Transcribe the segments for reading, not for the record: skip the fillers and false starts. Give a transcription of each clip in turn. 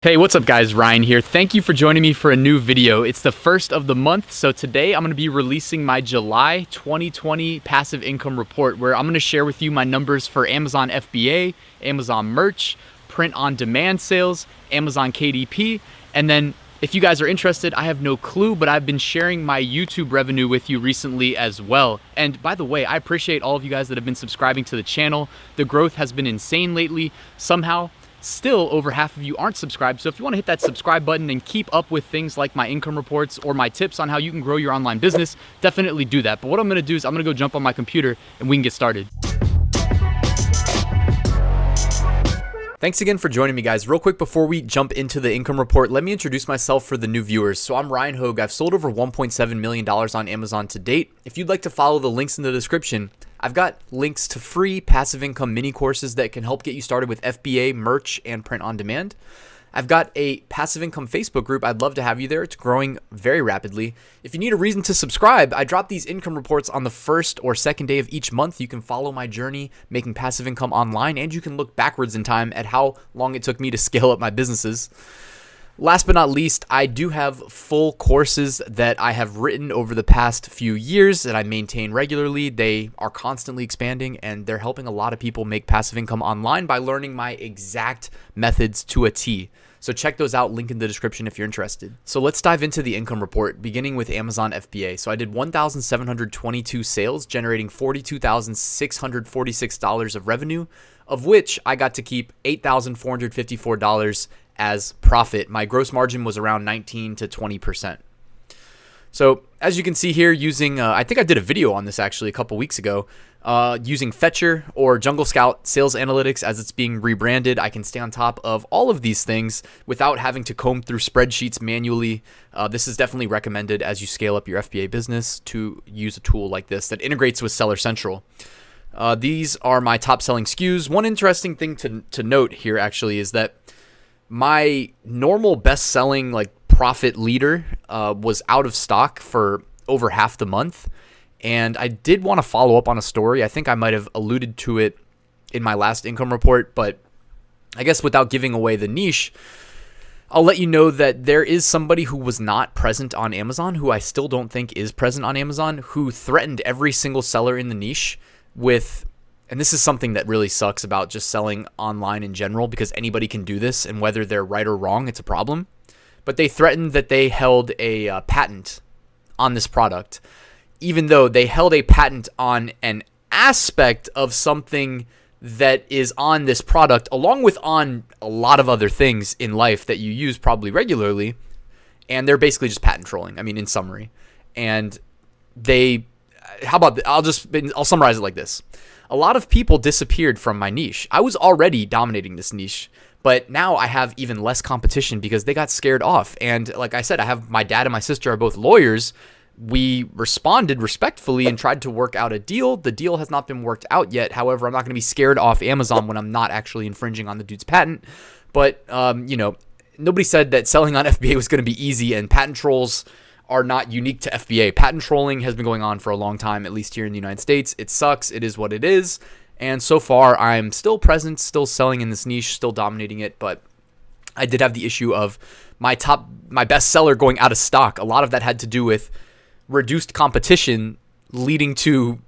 Hey, what's up guys, Ryan here. Thank you for joining me for a new video. It's the first of the month, so today I'm going to be releasing my July 2020 passive income report where I'm going to share with you my numbers for Amazon FBA, Amazon merch, print on demand sales, Amazon KDP, and then if you guys are interested, I have no clue, but I've been sharing my YouTube revenue with you recently as well. And by the way, I appreciate all of you guys that have been subscribing to the channel. The growth has been insane lately. Somehow, still over half of you aren't subscribed, so if you want to hit that subscribe button and keep up with things like my income reports or my tips on how you can grow your online business, definitely do that. But what I'm going to do is I'm going to go jump on my computer and we can get started. Thanks again for joining me, guys. Real quick before we jump into the income report, let me introduce myself for the new viewers. So I'm Ryan Hogue. I've sold over $1.7 million on Amazon to date. If you'd like to follow the links in the description, I've got links to free passive income mini courses that can help get you started with FBA, merch, and print on demand. I've got a passive income Facebook group. I'd love to have you there. It's growing very rapidly. If you need a reason to subscribe, I drop these income reports on the first or second day of each month. You can follow my journey making passive income online, and you can look backwards in time at how long it took me to scale up my businesses. Last but not least, I do have full courses that I have written over the past few years that I maintain regularly. They are constantly expanding and they're helping a lot of people make passive income online by learning my exact methods to a T. So check those out, link in the description if you're interested. So let's dive into the income report, beginning with Amazon FBA. So I did 1,722 sales, generating $42,646 of revenue, of which I got to keep $8,454 as profit. My gross margin was around 19 to 20%. So as you can see here, using, I think I did a video on this actually a couple weeks ago, using Fetcher or Jungle Scout Sales Analytics as it's being rebranded, I can stay on top of all of these things without having to comb through spreadsheets manually. This is definitely recommended as you scale up your FBA business to use a tool like this that integrates with Seller Central. These are my top selling SKUs. One interesting thing to note here actually is that my normal best-selling profit leader was out of stock for over half the month, and I did want to follow up on a story. I think I might have alluded to it in my last income report, but I guess without giving away the niche, I'll let you know that there is somebody who was not present on Amazon, who I still don't think is present on Amazon, who threatened every single seller in the niche with, and this is something that really sucks about just selling online in general, because anybody can do this, and whether they're right or wrong, it's a problem. But they threatened that they held a patent on this product, even though they held a patent on an aspect of something that is on this product, along with on a lot of other things in life that you use probably regularly. And they're basically just patent trolling, I mean, in summary. And they, how about, I'll summarize it like this. A lot of people disappeared from my niche. I was already dominating this niche, but now I have even less competition because they got scared off. And like I said, I have my dad and my sister are both lawyers. We responded respectfully and tried to work out a deal. The deal has not been worked out yet. However, I'm not going to be scared off Amazon when I'm not actually infringing on the dude's patent. But, you know, nobody said that selling on FBA was going to be easy, and patent trolls are not unique to FBA. Patent trolling has been going on for a long time, at least here in the United States. It sucks. It is what it is. And so far, I'm still present, still selling in this niche, still dominating it. But I did have the issue of my best seller going out of stock. A lot of that had to do with reduced competition leading to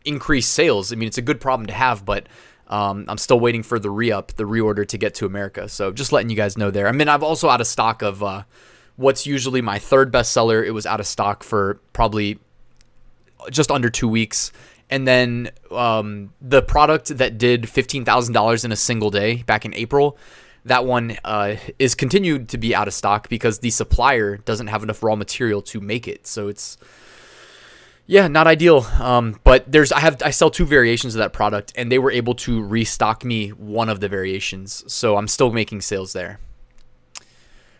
increased sales. I mean, it's a good problem to have, but I'm still waiting for the reorder to get to America. So just letting you guys know there. I mean, I'm also out of stock of what's usually my third bestseller. It was out of stock for probably just under 2 weeks. And then the product that did $15,000 in a single day back in April, that one is continued to be out of stock because the supplier doesn't have enough raw material to make it. So it's, yeah, not ideal. But I sell 2 variations of that product, and they were able to restock me one of the variations. So I'm still making sales there.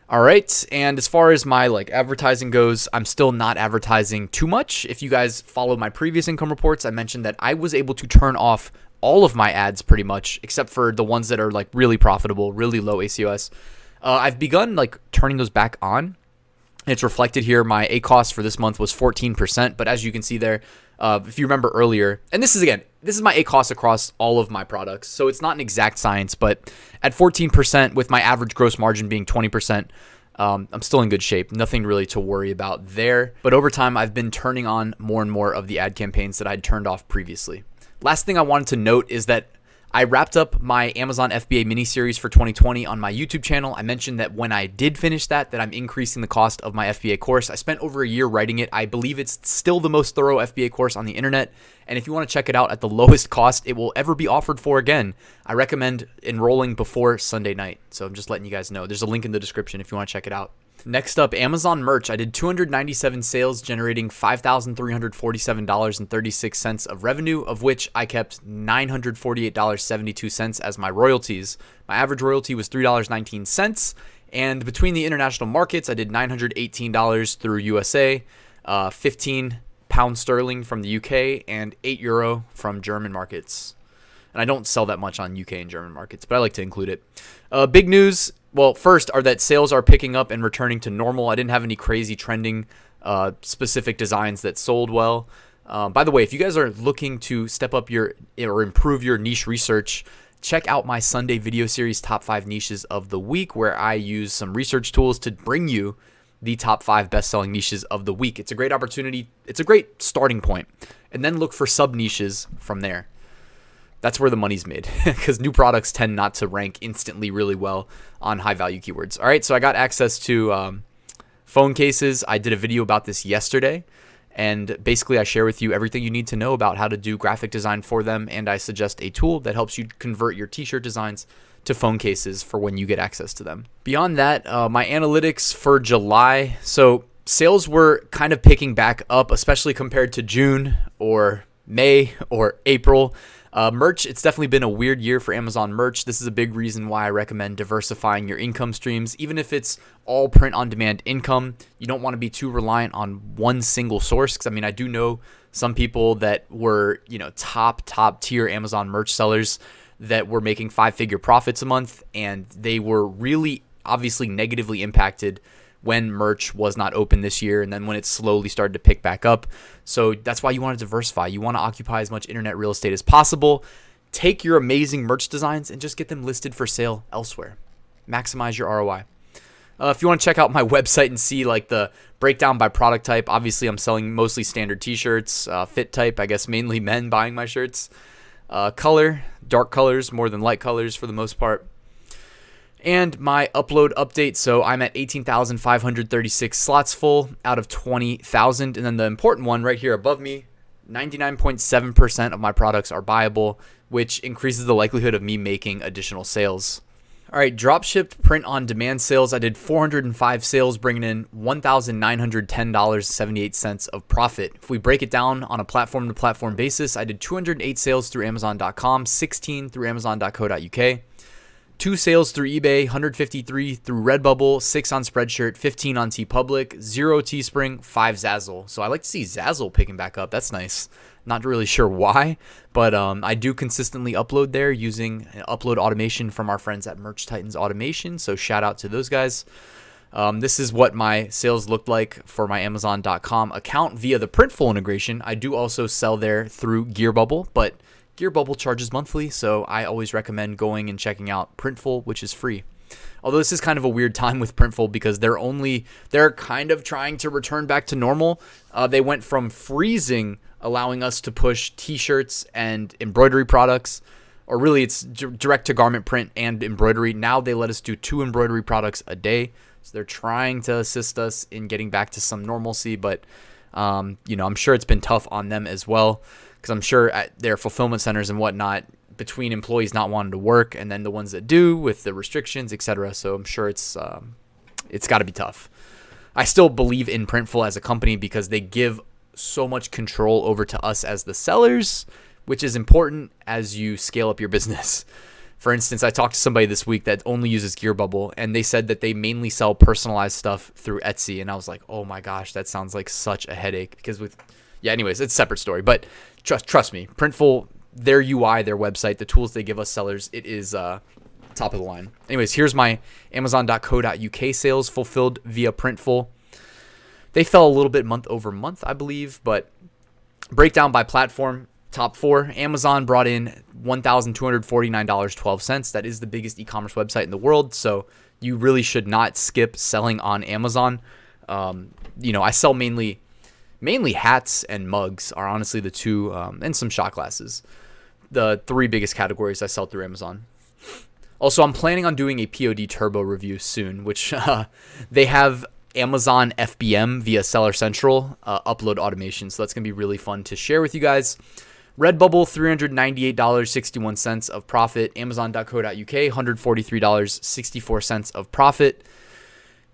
All right, and as far as my advertising goes, I'm still not advertising too much. If you guys follow my previous income reports, I mentioned that I was able to turn off all of my ads pretty much, except for the ones that are really profitable, really low ACOS. I've begun turning those back on. It's reflected here. My ACOS for this month was 14%, but as you can see there, if you remember earlier, and this is again, this is my ACoS across all of my products. So it's not an exact science, but at 14% with my average gross margin being 20%, I'm still in good shape. Nothing really to worry about there. But over time, I've been turning on more and more of the ad campaigns that I'd turned off previously. Last thing I wanted to note is that I wrapped up my Amazon FBA mini-series for 2020 on my YouTube channel. I mentioned that when I did finish that I'm increasing the cost of my FBA course. I spent over a year writing it. I believe it's still the most thorough FBA course on the internet. And if you want to check it out at the lowest cost it will ever be offered for again, I recommend enrolling before Sunday night. So I'm just letting you guys know. There's a link in the description if you want to check it out. Next up, Amazon merch. I did 297 sales, generating $5,347.36 of revenue, of which I kept $948.72 as my royalties. My average royalty was $3.19. And between the international markets, I did $918 through USA, 15 pound sterling from the UK, and €8 from German markets. And I don't sell that much on UK and German markets, but I like to include it. Big news. Well, first are that sales are picking up and returning to normal. I didn't have any crazy trending specific designs that sold well. By the way, if you guys are looking to step up or improve your niche research, check out my Sunday video series, Top 5 Niches of the Week, where I use some research tools to bring you the top 5 best-selling niches of the week. It's a great opportunity. It's a great starting point. And then look for sub-niches from there. That's where the money's made because new products tend not to rank instantly really well on high value keywords. All right, so I got access to phone cases. I did a video about this yesterday, and basically I share with you everything you need to know about how to do graphic design for them, and I suggest a tool that helps you convert your t-shirt designs to phone cases for when you get access to them. Beyond that, my analytics for July. So sales were kind of picking back up, especially compared to June or May or April. Merch, it's definitely been a weird year for Amazon merch. This is a big reason why I recommend diversifying your income streams. Even if it's all print-on-demand income, you don't want to be too reliant on one single source. Because, I mean, I do know some people that were, top tier Amazon merch sellers that were making 5-figure profits a month, and they were really obviously negatively impacted when merch was not open this year, and then when it slowly started to pick back up. So that's why you want to diversify. You want to occupy as much internet real estate as possible. Take your amazing merch designs and just get them listed for sale elsewhere. Maximize your ROI. If you want to check out my website and see like the breakdown by product type, obviously I'm selling mostly standard t-shirts, fit type, I guess mainly men buying my shirts. Color, dark colors more than light colors for the most part. And my upload update, so I'm at 18,536 slots full out of 20,000. And then the important one right here above me, 99.7% of my products are buyable, which increases the likelihood of me making additional sales. All right, dropshipped print-on-demand sales. I did 405 sales, bringing in $1,910.78 of profit. If we break it down on a platform-to-platform basis, I did 208 sales through Amazon.com, 16 through Amazon.co.uk. 2 sales through eBay, 153 through Redbubble, 6 on Spreadshirt, 15 on TeePublic, 0 Teespring, 5 Zazzle. So I like to see Zazzle picking back up. That's nice. Not really sure why, but I do consistently upload there using upload automation from our friends at Merch Titans Automation. So shout out to those guys. This is what my sales looked like for my Amazon.com account via the Printful integration. I do also sell there through Gearbubble, but Gearbubble charges monthly, so I always recommend going and checking out Printful, which is free. Although this is kind of a weird time with Printful because they're kind of trying to return back to normal. They went from freezing, allowing us to push t-shirts and embroidery products, or really it's direct to garment print and embroidery. Now they let us do 2 embroidery products a day. So they're trying to assist us in getting back to some normalcy, but I'm sure it's been tough on them as well. Because I'm sure at their fulfillment centers and whatnot, between employees not wanting to work and then the ones that do with the restrictions, etc. So I'm sure it's got to be tough. I still believe in Printful as a company because they give so much control over to us as the sellers, which is important as you scale up your business. For instance, I talked to somebody this week that only uses Gearbubble, and they said that they mainly sell personalized stuff through Etsy. And I was like, oh my gosh, that sounds like such a headache because anyways, it's a separate story, but trust me, Printful, their UI, their website, the tools they give us sellers, it is top of the line. Anyways, here's my Amazon.co.uk sales fulfilled via Printful. They fell a little bit month over month, I believe, but breakdown by platform, top 4. Amazon brought in $1,249.12. That is the biggest e-commerce website in the world, so you really should not skip selling on Amazon. I sell mainly hats and mugs are honestly the two, and some shot glasses. The 3 biggest categories I sell through Amazon. Also, I'm planning on doing a POD Turbo review soon, which they have Amazon FBM via Seller Central upload automation. So that's going to be really fun to share with you guys. Redbubble, $398.61 of profit. Amazon.co.uk, $143.64 of profit.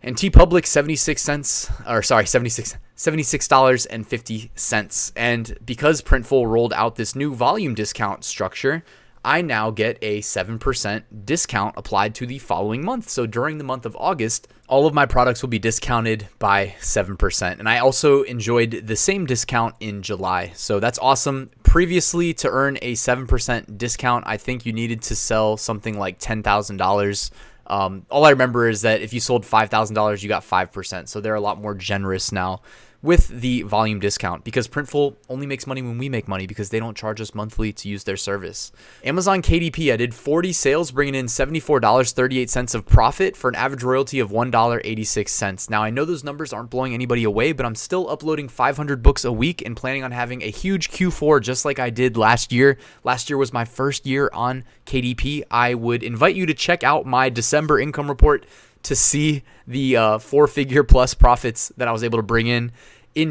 And TeePublic, $76.50. And because Printful rolled out this new volume discount structure, I now get a 7% discount applied to the following month. So during the month of August, all of my products will be discounted by 7%. And I also enjoyed the same discount in July. So that's awesome. Previously, to earn a 7% discount, I think you needed to sell something like $10,000. All I remember is that if you sold $5,000, you got 5%. So they're a lot more generous now with the volume discount, because Printful only makes money when we make money, because they don't charge us monthly to use their service. Amazon KDP, I did 40 sales, bringing in $74.38 of profit for an average royalty of $1.86. Now, I know those numbers aren't blowing anybody away, but I'm still uploading 500 books a week and planning on having a huge Q4 just like I did last year. Last year was my first year on KDP. I would invite you to check out my December income report to see the 4-figure plus profits that I was able to bring in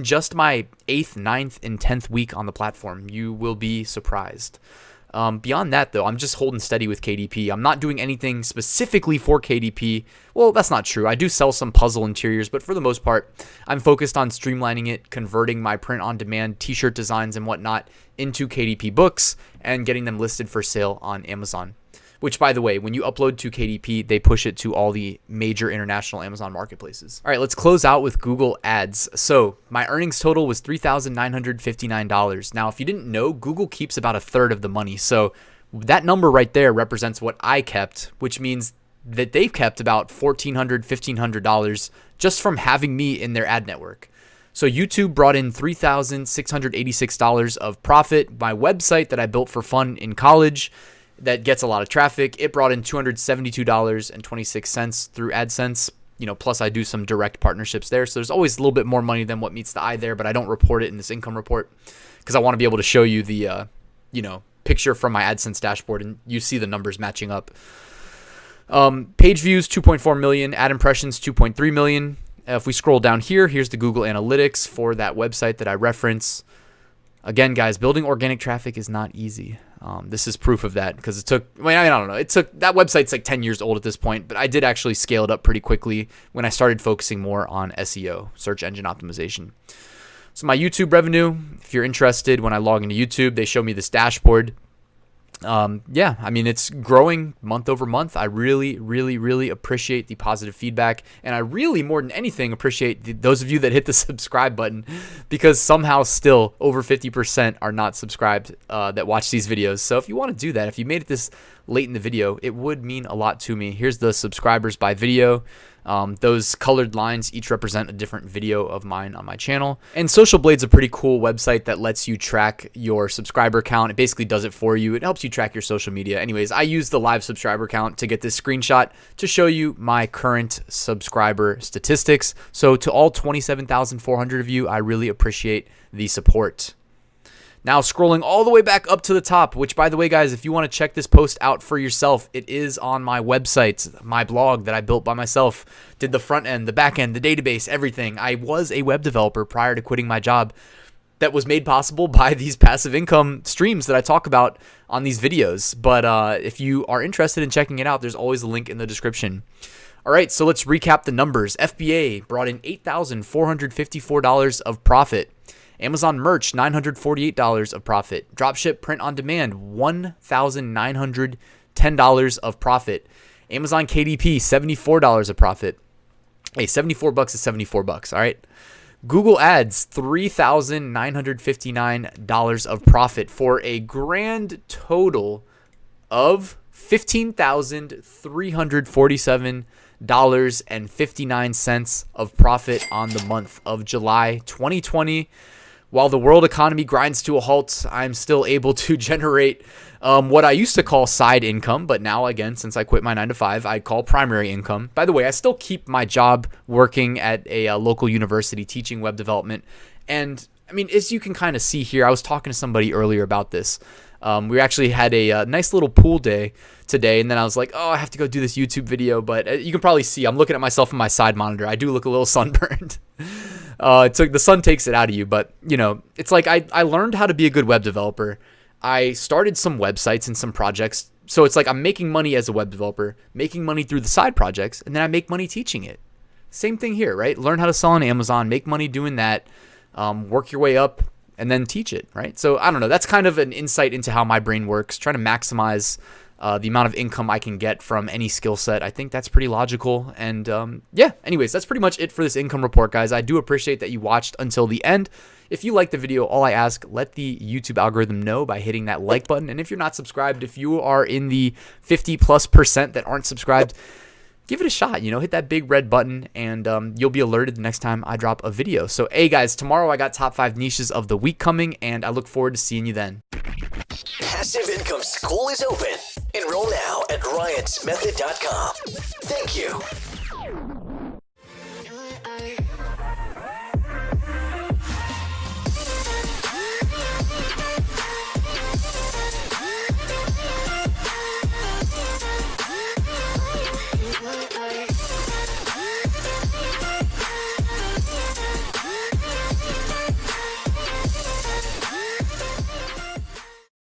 just my 8th, 9th, and 10th week on the platform. You will be surprised. Beyond that, though, I'm just holding steady with KDP. I'm not doing anything specifically for KDP. Well, that's not true. I do sell some puzzle interiors, but for the most part, I'm focused on streamlining it, converting my print-on-demand t-shirt designs and whatnot into KDP books, and getting them listed for sale on Amazon. Which, by the way, when you upload to KDP, they push it to all the major international Amazon marketplaces. All right, let's close out with Google Ads. So my earnings total was $3,959. Now, if you didn't know, Google keeps about 1/3 of the money. So that number right there represents what I kept, which means that they've kept about $1,400, $1,500 just from having me in their ad network. So YouTube brought in $3,686 of profit. My website that I built for fun in college, that gets a lot of traffic, it brought in $272.26 through AdSense. Plus I do some direct partnerships there. So there's always a little bit more money than what meets the eye there, but I don't report it in this income report because I want to be able to show you the, picture from my AdSense dashboard and you see the numbers matching up. Page views, 2.4 million. Ad impressions, 2.3 million. If we scroll down here, here's the Google Analytics for that website that I reference. Again, guys, building organic traffic is not easy. This is proof of that because I don't know. That website's like 10 years old at this point, but I did actually scale it up pretty quickly when I started focusing more on SEO, search engine optimization. So my YouTube revenue, if you're interested, when I log into YouTube, they show me this dashboard. It's growing month over month. I really, really, really appreciate the positive feedback. And I really, more than anything, appreciate those of you that hit the subscribe button, because somehow still over 50% are not subscribed that watch these videos. So if you want to do that, if you made it this late in the video, it would mean a lot to me. Here's the subscribers by video. Those colored lines each represent a different video of mine on my channel. And Social Blade's a pretty cool website that lets you track your subscriber count. It basically does it for you. It helps you track your social media. Anyways, I use the live subscriber count to get this screenshot to show you my current subscriber statistics. So to all 27,400 of you, I really appreciate the support. Now scrolling all the way back up to the top, which, by the way, guys, if you want to check this post out for yourself, it is on my website, my blog that I built by myself. Did the front end, the back end, the database, everything. I was a web developer prior to quitting my job. That was made possible by these passive income streams that I talk about on these videos. But if you are interested in checking it out, there's always a link in the description. All right, so let's recap the numbers. FBA brought in $8,454 of profit. Amazon merch, $948 of profit. Dropship print on demand, $1,910 of profit. Amazon KDP, $74 of profit. Hey, $74 is $74, all right? Google Ads, $3,959 of profit for a grand total of $15,347.59 of profit on the month of July 2020. while the world economy grinds to a halt, I'm still able to generate what I used to call side income, but now, again, since I quit my 9 to 5, I call primary income. By the way, I still keep my job working at a local university teaching web development. And I mean, as you can kind of see here, I was talking to somebody earlier about this. We actually had a nice little pool day today, and then I was like, oh, I have to go do this YouTube video, but you can probably see I'm looking at myself on my side monitor. I do look a little sunburned. The sun takes it out of you, but you know, it's like I learned how to be a good web developer. I started some websites and some projects, so it's like I'm making money as a web developer, making money through the side projects, and then I make money teaching it. Same thing here, right? Learn how to sell on Amazon, make money doing that, work your way up, and then teach it, right? So I don't know. That's kind of an insight into how my brain works, trying to maximize the amount of income I can get from any skill set. I think that's pretty logical. And yeah, anyways, that's pretty much it for this income report, guys. I do appreciate that you watched until the end. If you liked the video, all I ask, let the YouTube algorithm know by hitting that like button. And if you're not subscribed, if you are in the 50+% that aren't subscribed, give it a shot, you know, hit that big red button, and you'll be alerted the next time I drop a video. So, hey guys, tomorrow I got top 5 niches of the week coming, and I look forward to seeing you then. Passive Income School is open. Enroll now at ryansmethod.com. Thank you.